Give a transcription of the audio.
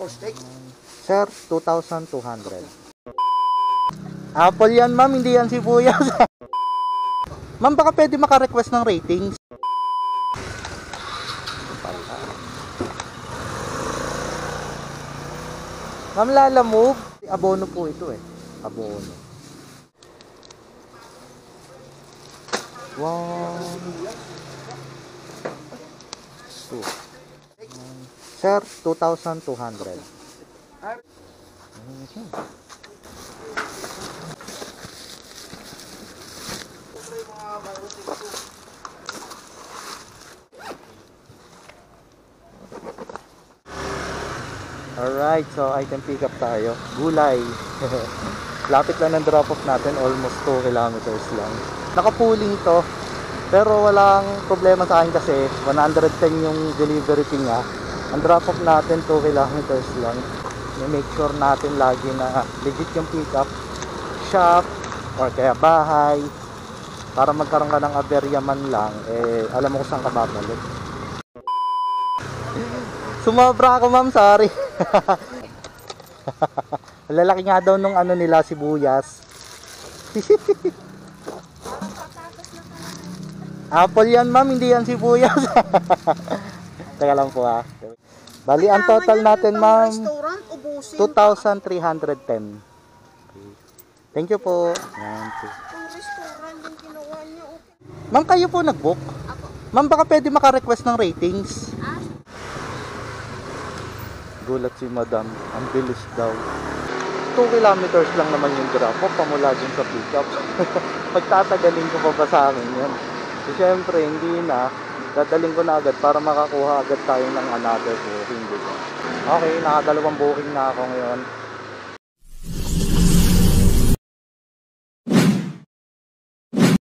Sir, 2,200. Apple yan, ma'am, hindi yan sibuyas. Ma'am, baka pwede maka-request ng ratings. Ma'am, lalamove. Abono po ito eh. Abono. 1, 2. Sir, 2,200. Alright, so item pick up tayo. Gulay. Lapit lang ng drop off natin, almost 2 kilometers lang. Nakapuling to, pero walang problema sa akin kasi 110 yung delivery fee nga. Ang drop off natin 2 kilometers lang. I-make sure natin lagi na legit yung pick up, shop or kaya bahay, para magkaroon ka ng aberya man lang, eh alam mo kung saan ka babalik. Sumobra ako, ma'am, sorry. Lalaki nga daw nung ano nila, sibuyas. Apple yan, ma'am, hindi yan sibuyas. Teka lang po ha. Bali, ang total natin, ma'am, 2,310. Thank you po. Ma'am, kayo po nag-book? Ma'am, baka pwede maka-request ng ratings. Gulat si madam, ang bilis daw. 2 kilometers lang naman yung drop off pamula dun sa pick up. Pagtatagalin ko pa ba sa akin yan? So syempre hindi na, dadaling ko na agad para makakuha agad tayo ng another booking, diba? Okay, nakadalawang booking na ako ngayon.